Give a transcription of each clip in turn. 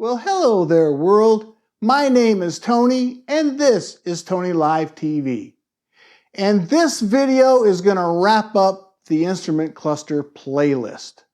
Well, hello there, world. My name is Tony, and this is TonyLiveTV. And this video is going to wrap up the instrument cluster playlist.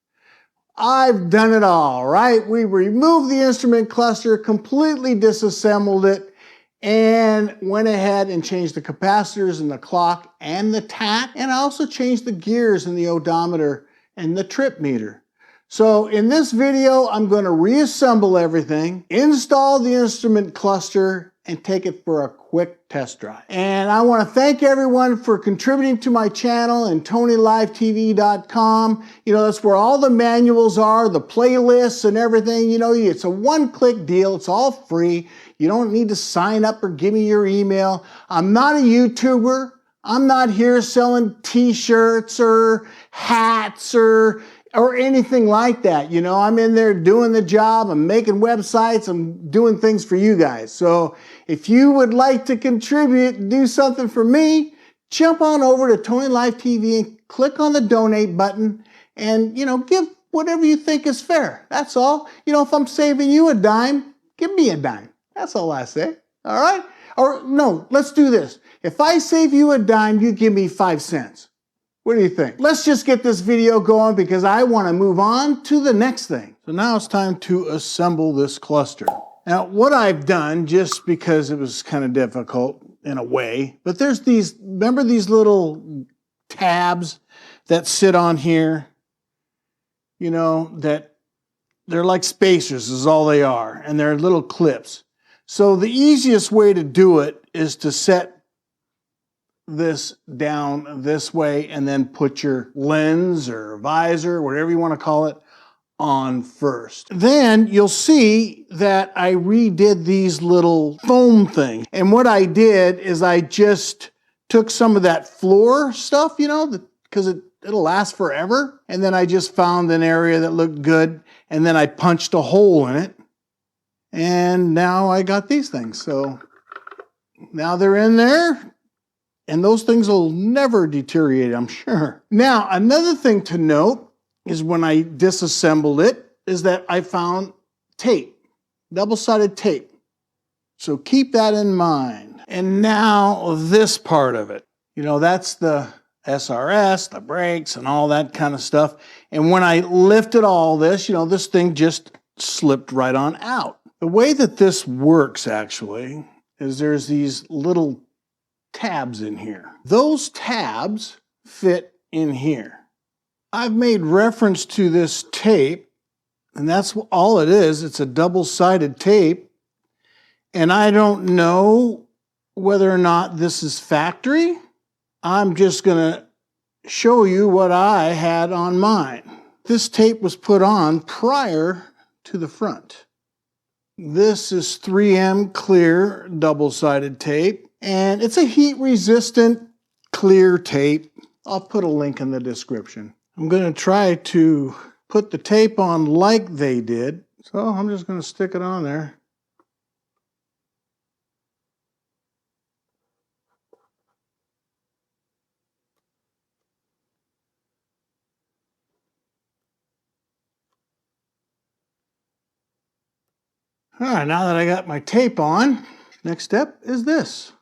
I've done it all, right? We removed the instrument cluster, completely disassembled it, and went ahead and changed the capacitors and the clock and the tach, and I also changed the gears in the odometer and the trip meter. So in this video, I'm going to reassemble everything, install the instrument cluster, and take it for a quick test drive. And I want to thank everyone for contributing to my channel and TonyLiveTV.com. You know, that's where all the manuals are, the playlists and everything. You know, it's a one-click deal. It's all free. You don't need to sign up or give me your email. I'm not a YouTuber. I'm not here selling t-shirts or hats or anything like that. You know, I'm in there doing the job. I'm making websites. I'm doing things for you guys. So if you would like to contribute and do something for me, jump on over to TonyLiveTV and click on the donate button and, you know, give whatever you think is fair. That's all. You know, if I'm saving you a dime, give me a dime. That's all I say. All right? Or no, let's do this. If I save you a dime, you give me 5 cents. What do you think? Let's just get this video going because I want to move on to the next thing. So now it's time to assemble this cluster. Now what I've done, just because it was kind of difficult in a way, but there's these, remember these little tabs that sit on here? You know, that they're like spacers is all they are, and they're little clips. So the easiest way to do it is to set this down this way and then put your lens or visor, whatever you want to call it, on first. Then you'll see that I redid these little foam things. And what I did is I just took some of that floor stuff, you know, because it'll last forever. And then I just found an area that looked good. And then I punched a hole in it. And now I got these things. So now they're in there. And those things will never deteriorate, I'm sure. Now, another thing to note is when I disassembled it, is that I found tape, double-sided tape. So keep that in mind. And now this part of it. You know, that's the SRS, the brakes, and all that kind of stuff. And when I lifted all this, you know, this thing just slipped right on out. The way that this works, actually, is there's these little tabs in here. Those tabs fit in here. I've made reference to this tape, and that's all it is. It's a double-sided tape, and I don't know whether or not this is factory. I'm just going to show you what I had on mine. This tape was put on prior to the front. This is 3M clear double-sided tape. And it's a heat-resistant, clear tape. I'll put a link in the description. I'm going to try to put the tape on like they did. So I'm just going to stick it on there. All right, now that I got my tape on, next step is this.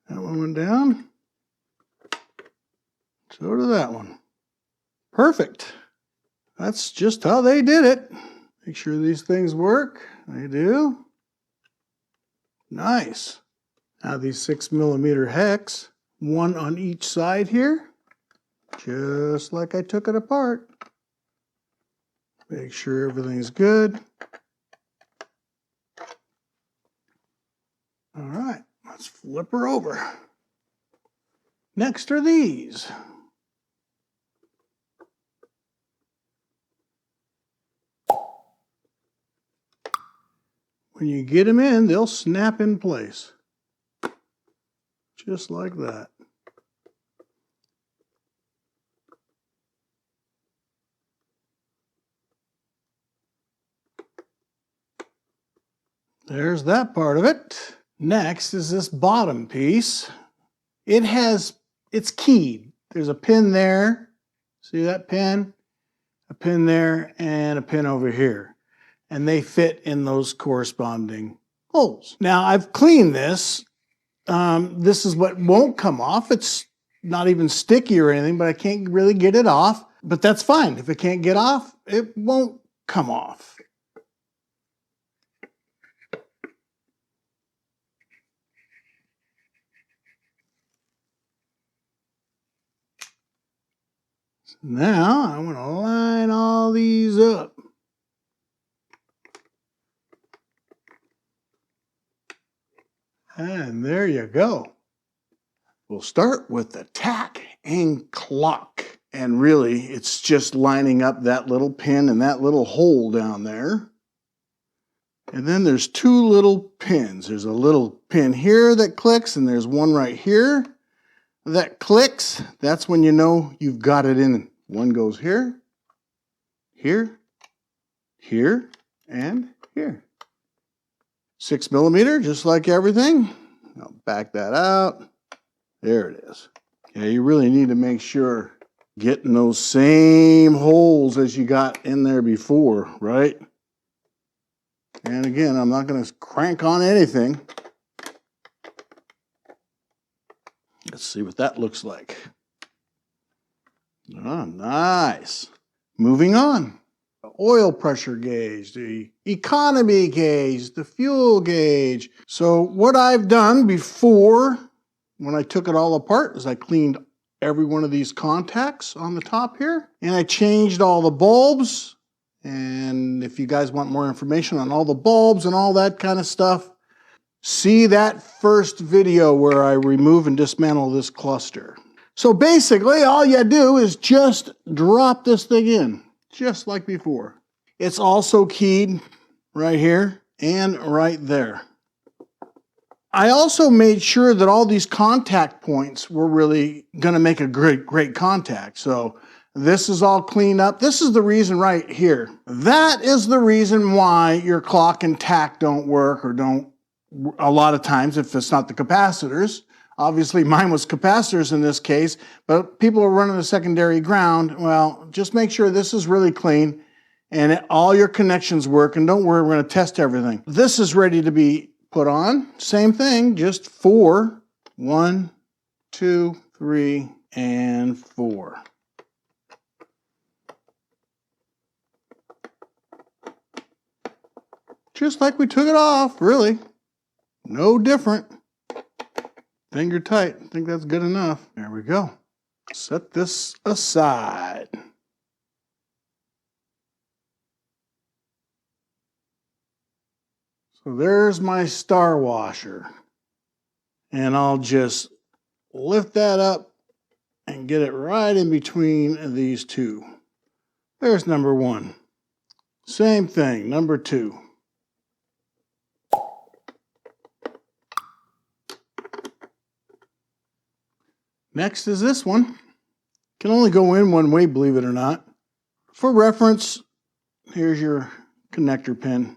That one went down. So did that one. Perfect. That's just how they did it. Make sure these things work. They do. Nice. Now these 6mm hex, one on each side here, just like I took it apart. Make sure everything's good. All right. Let's flip her over. Next are these. When you get them in, they'll snap in place. Just like that. There's that part of it. Next is this bottom piece. It's keyed. There's a pin there. See that pin? a pin there, and a pin over here. And they fit in those corresponding holes. Now I've cleaned this. This is what won't come off. It's not even sticky or anything, but I can't really get it off. But that's fine. If it can't get off, it won't come off. Now I want to line all these up. And there you go. We'll start with the tack and clock. And really, it's just lining up that little pin and that little hole down there. And then there's two little pins. There's a little pin here that clicks, and there's one right here that clicks. That's when you know you've got it in. One goes here, here, here, and here. 6 millimeter, just like everything. I'll back that out. There it is. Yeah, you really need to make sure getting those same holes as you got in there before, right? And again, I'm not going to crank on anything. Let's see what that looks like. Oh, nice. Moving on. The oil pressure gauge, the economy gauge, the fuel gauge. So what I've done before, when I took it all apart, is I cleaned every one of these contacts on the top here, and I changed all the bulbs. And if you guys want more information on all the bulbs and all that kind of stuff, see that first video where I remove and dismantle this cluster. So basically, all you do is just drop this thing in, just like before. It's also keyed right here and right there. I also made sure that all these contact points were really going to make a great contact. So this is all cleaned up. This is the reason right here. That is the reason why your clock and tack don't work, or don't a lot of times if it's not the capacitors. Obviously mine was capacitors in this case, but people are running a secondary ground. Well, just make sure this is really clean and all your connections work. And don't worry, we're going to test everything. This is ready to be put on. Same thing, just 4. 1, 2, 3, and 4. Just like we took it off, really. No different. Finger tight. I think that's good enough. There we go. Set this aside. So there's my star washer. And I'll just lift that up and get it right in between these two. There's number 1. Same thing, number 2. Next is this one. Can only go in one way, believe it or not. For reference, here's your connector pin.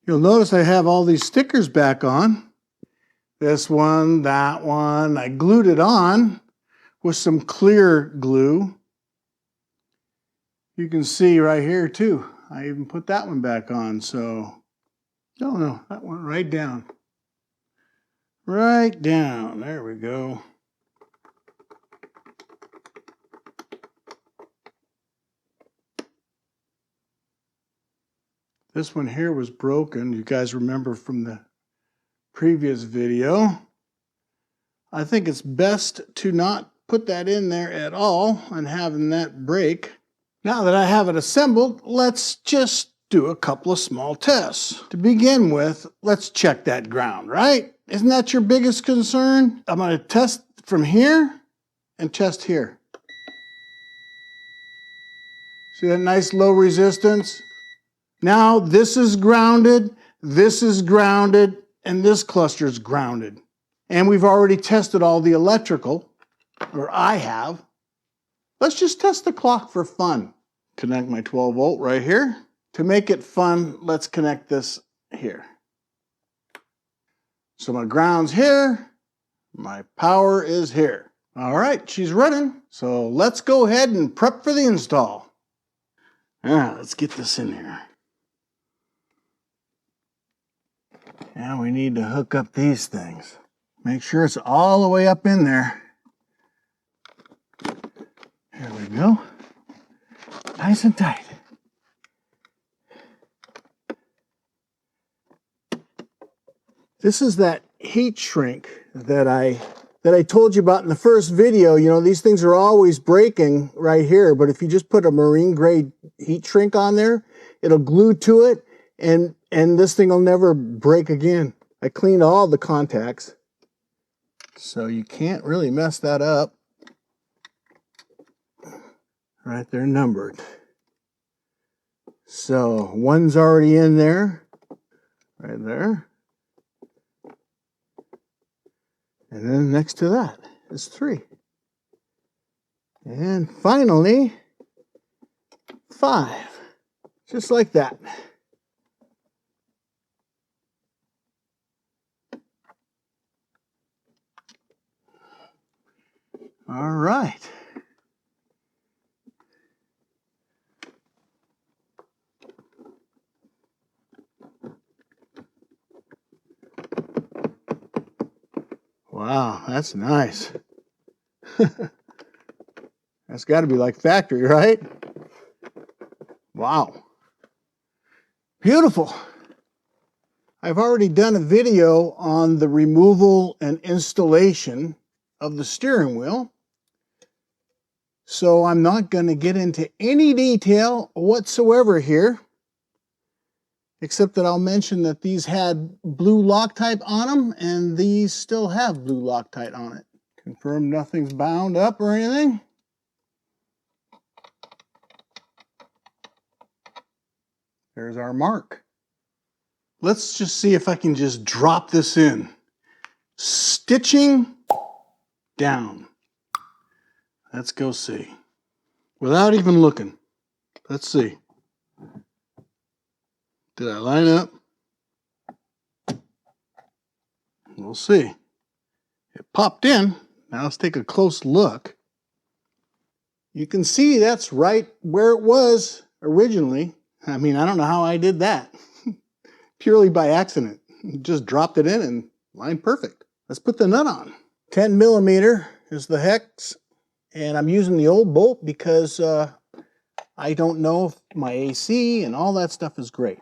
You'll notice I have all these stickers back on. This one, that one. I glued it on with some clear glue. You can see right here too. I even put that one back on, so... Oh no, that went right down. Right down. There we go. This one here was broken. You guys remember from the previous video. I think it's best to not put that in there at all and having that break. Now that I have it assembled, let's just do a couple of small tests. To begin with, let's check that ground, right? Isn't that your biggest concern? I'm going to test from here and test here. See that nice low resistance? Now this is grounded, and this cluster is grounded. And we've already tested all the electrical, or I have. Let's just test the clock for fun. Connect my 12 volt right here. To make it fun, let's connect this here. So my ground's here, My power is here. All right, she's running. So let's go ahead and prep for the install. All right, let's get this in here. Now we need to hook up these things. Make sure it's all the way up in there. There we go. Nice and tight. This is that heat shrink that I told you about in the first video. You know, these things are always breaking right here, but if you just put a marine grade heat shrink on there, it'll glue to it and this thing will never break again. I cleaned all the contacts, so you can't really mess that up. Right there, numbered. So one's already in there, right there. And then next to that is 3. And finally, 5. Just like that. All right. Wow, that's nice. That's got to be like factory, right? Wow. Beautiful. I've already done a video on the removal and installation of the steering wheel, so I'm not going to get into any detail whatsoever here, except that I'll mention that these had blue Loctite on them, and these still have blue Loctite on it. Confirm nothing's bound up or anything. There's our mark. Let's just see if I can just drop this in. Stitching down. Let's go see. Without even looking. Let's see. Did I line up? We'll see. It popped in. Now let's take a close look. You can see that's right where it was originally. I mean, I don't know how I did that. Purely by accident. Just dropped it in and lined perfect. Let's put the nut on. 10 millimeter is the hex. And I'm using the old bolt because I don't know if my AC and all that stuff is great.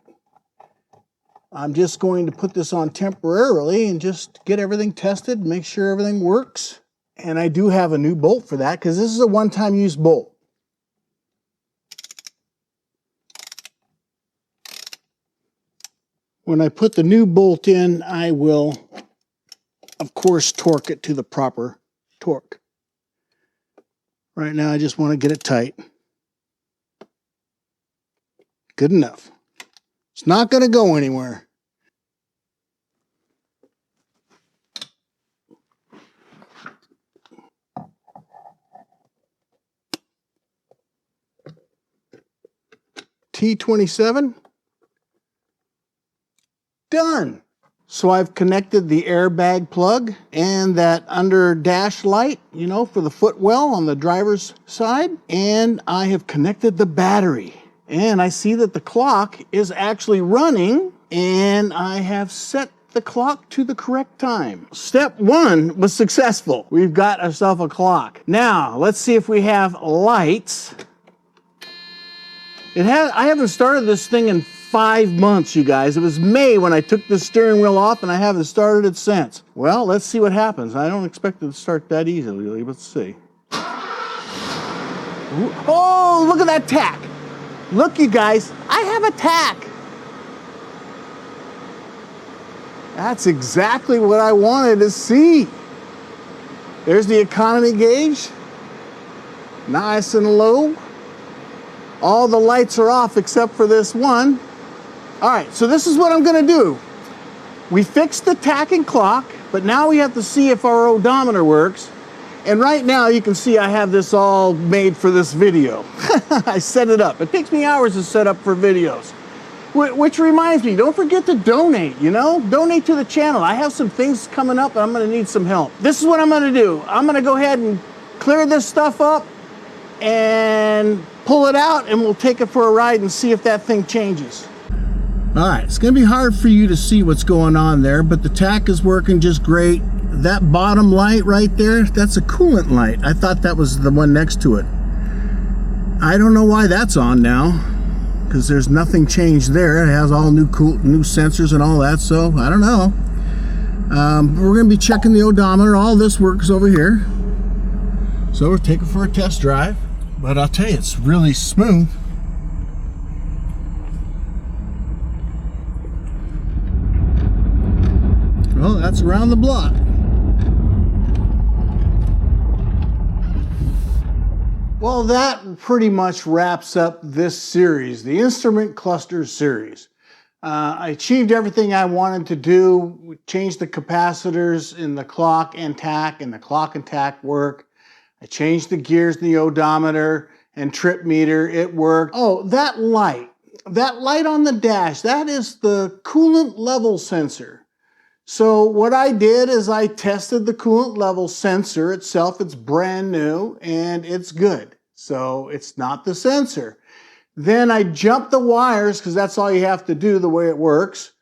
I'm just going to put this on temporarily and just get everything tested, make sure everything works. And I do have a new bolt for that because this is a one-time use bolt. When I put the new bolt in, I will, of course, torque it to the proper torque. Right now, I just want to get it tight. Good enough. It's not going to go anywhere. T27. Done. So I've connected the airbag plug and that under dash light, you know, for the footwell on the driver's side. And I have connected the battery. And I see that the clock is actually running, and I have set the clock to the correct time. Step 1 was successful. We've got ourselves a clock. Now, let's see if we have lights. I haven't started this thing in 5 months, you guys. It was May when I took the steering wheel off, and I haven't started it since. Well, let's see what happens. I don't expect it to start that easily. Let's see. Oh, look at that tack. Look, you guys, I have a tack. That's exactly what I wanted to see. There's the economy gauge. Nice and low. All the lights are off except for this one. All right, so this is what I'm gonna do. We fixed the tacking clock, but now we have to see if our odometer works. And right now you can see I have this all made for this video. I set it up. It takes me hours to set up for videos. Which reminds me, don't forget to donate, you know? Donate to the channel. I have some things coming up and I'm gonna need some help. This is what I'm gonna do. I'm gonna go ahead and clear this stuff up and pull it out, and we'll take it for a ride and see if that thing changes. All right, it's gonna be hard for you to see what's going on there, but the tach is working just great. That bottom light right there, that's a coolant light. I thought that was the one next to it. I don't know why that's on now, because there's nothing changed there. It has all new sensors and all that, so I don't know. We're gonna be checking the odometer. All this works over here. So we're taking for a test drive, but I'll tell you, it's really smooth. Well, that's around the block. Well, that pretty much wraps up this series, the instrument cluster series. I achieved everything I wanted to do. We changed the capacitors in the clock and tach, and the clock and tach work. I changed the gears in the odometer and trip meter. It worked. Oh, that light on the dash, that is the coolant level sensor. So what I did is I tested the coolant level sensor itself. It's brand new and it's good. So it's not the sensor. Then I jumped the wires, because that's all you have to do the way it works,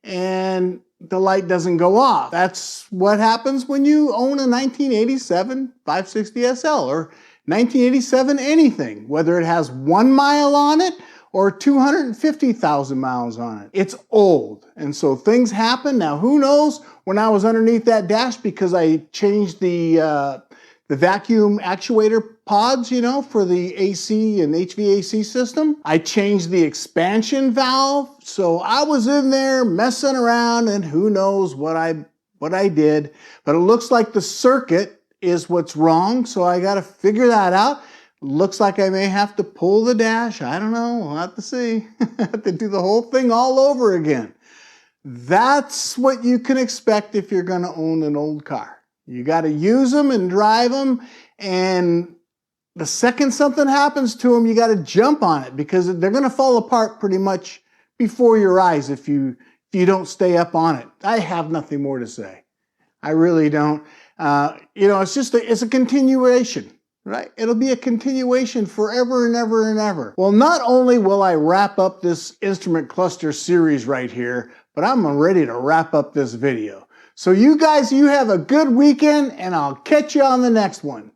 and the light doesn't go off. That's what happens when you own a 1987 560 SL or 1987 anything, whether it has 1 mile on it or 250,000 miles on it. It's old, and so things happen. Now, who knows when I was underneath that dash, because I changed the vacuum actuator pods, you know, for the AC and HVAC system. I changed the expansion valve, so I was in there messing around, and who knows what I did. But it looks like the circuit is what's wrong, so I got to figure that out. Looks like I may have to pull the dash. I don't know. We'll have to see. Have to do the whole thing all over again. That's what you can expect if you're going to own an old car. You got to use them and drive them, and the second something happens to them, you got to jump on it, because they're going to fall apart pretty much before your eyes if you don't stay up on it. I have nothing more to say. I really don't. You know, it's a continuation. Right? It'll be a continuation forever and ever and ever. Well, not only will I wrap up this instrument cluster series right here, but I'm ready to wrap up this video. So you guys, you have a good weekend, and I'll catch you on the next one.